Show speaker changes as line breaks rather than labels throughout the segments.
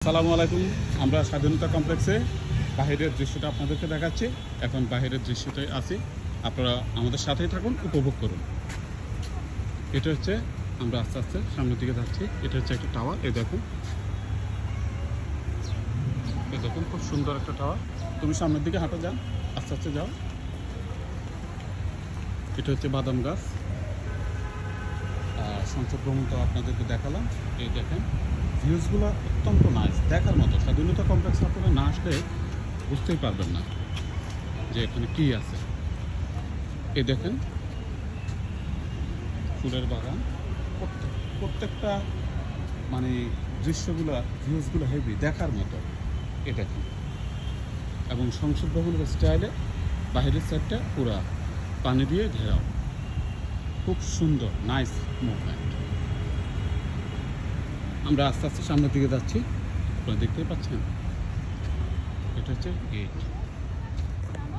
আসসালামু আলাইকুম। আমরা স্বাধীনতা কমপ্লেক্সে বাহিরের দৃশ্যটা আপনাদেরকে দেখাচ্ছি। এখন বাহিরের দৃশ্যটাই আছি, আপনারা আমাদের সাথেই থাকুন, উপভোগ করুন। এটা হচ্ছে আমরা আস্তে আস্তে সামনের দিকে যাচ্ছি। এটা হচ্ছে একটা টাওয়ার, এই দেখুন, এই দেখুন, খুব সুন্দর একটা টাওয়ার। তুমি সামনের দিকে হাঁটো, যান, আস্তে আস্তে যাও। এটা হচ্ছে বাদাম গাছ। সংসদ ভ্রমণ তো আপনাদেরকে দেখালাম। এই দেখেন, ভিউজগুলো অত্যন্ত নাইস, দেখার মতো। স্বাধীনতা কমপ্লেক্স আপনারা না আসলে বুঝতেই পারবেন না যে এখানে কী আছে। এই দেখেন ফুলের বাগান, প্রত্যেকটা মানে দৃশ্যগুলো, ভিউজগুলো হেভি, দেখার মতো। এ দেখেন, এবং সংসদ ভবনের স্টাইলে বাইরের সাইডটা পুরা পানি দিয়ে ঘেরাও, খুব সুন্দর, নাইস মুভমেন্ট। আমরা আস্তে আস্তে সামনের দিকে যাচ্ছি, আপনারা দেখতেই পাচ্ছেন। এটা হচ্ছে গেট।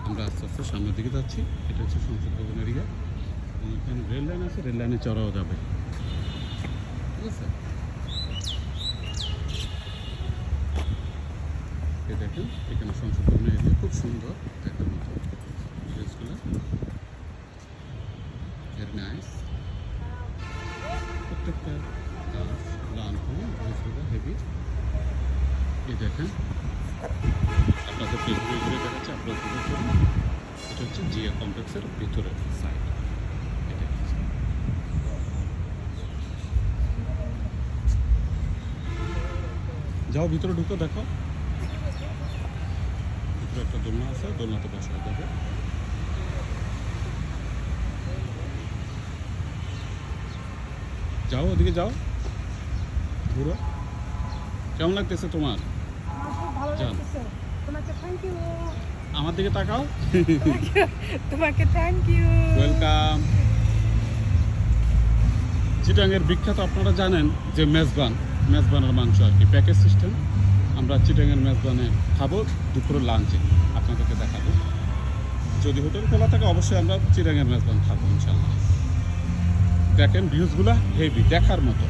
আমরা আস্তে আস্তে সামনের দিকে যাচ্ছি। এটা হচ্ছে সংসদ ভবন এরিয়া। এখানে রেল লাইন আছে, রেল লাইনে চড়াও যাবে, ঠিক আছে। এই দেখেন, এখানে সংসদ ভবনের এরিয়া খুব সুন্দর, দেখার মতো ড্রেসগুলো, ভেরি নাইস। প্রত্যেকটা গাছ, লাল ফুল, ড্রেসগুলো হেভি। এই দেখেন, আপনাদেরকে ঘুরে ঘুরে দেখাচ্ছে, আপনারা উপভোগ করুন। এটা হচ্ছে জিয়া কমপ্লেক্সের ভিতরের সাইড। যাও ভিতরে ঢুকো, দেখো ভিতরে একটা দোলনা আছে, দোলনাতে বসা যাবে। যাও ওদিকে, যাও, ঘুরো। কেমন লাগতেছে তোমার? যান, আমার দিকে তাকাও।
তোমাকে থ্যাংক ইউ,
ওয়েলকাম। চিটাঙের বিখ্যাত আপনারা জানেন যে মেজবানের মাংস আর কি, প্যাকেজ সিস্টেম। আমরা চিটাঙের মেজবানে খাবো দুপুরের লাঞ্চে, আপনাদেরকে দেখাবো। যদি হোটেল খোলা থাকে অবশ্যই আমরা চিটাঙের মেজবান খাবো ইনশাল্লাহ। দেখেন ভিউজগুলো হেভি, দেখার মতো,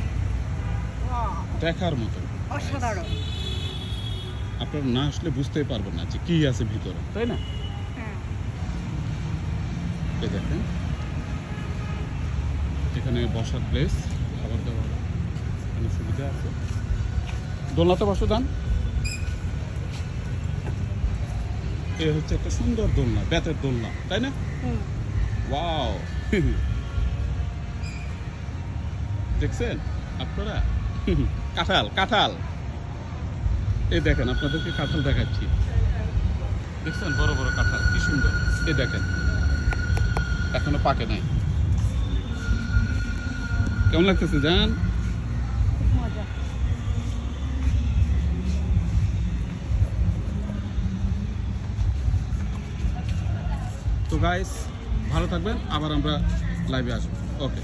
দেখার মতো,
অসাধারণ।
আপনারা না আসলে বুঝতেই পারবেন না যে কী আছে ভিতরে, তাই না? এই দেখেন, এখানে বসার প্লেস, খাবার দাবার এখানে সুবিধা আছে। দোলনাতে বসো, দান। এ হচ্ছে একটা সুন্দর দোলনা, বেতের দোলনা, তাই না? ওয়াও, দেখছেন আপনারা? কাঁঠাল, কাঁঠাল, এই দেখেন, আপনাদেরকে কাঁঠাল দেখাচ্ছি। দেখছেন বড় বড় কাঁঠাল, কি সুন্দর। এই দেখেন, এখনো পাকে নাই। কেমন লাগতেছে জান?
মজা।
তো গাইস, ভালো থাকবেন, আবার আমরা লাইভে আসবো। ওকে।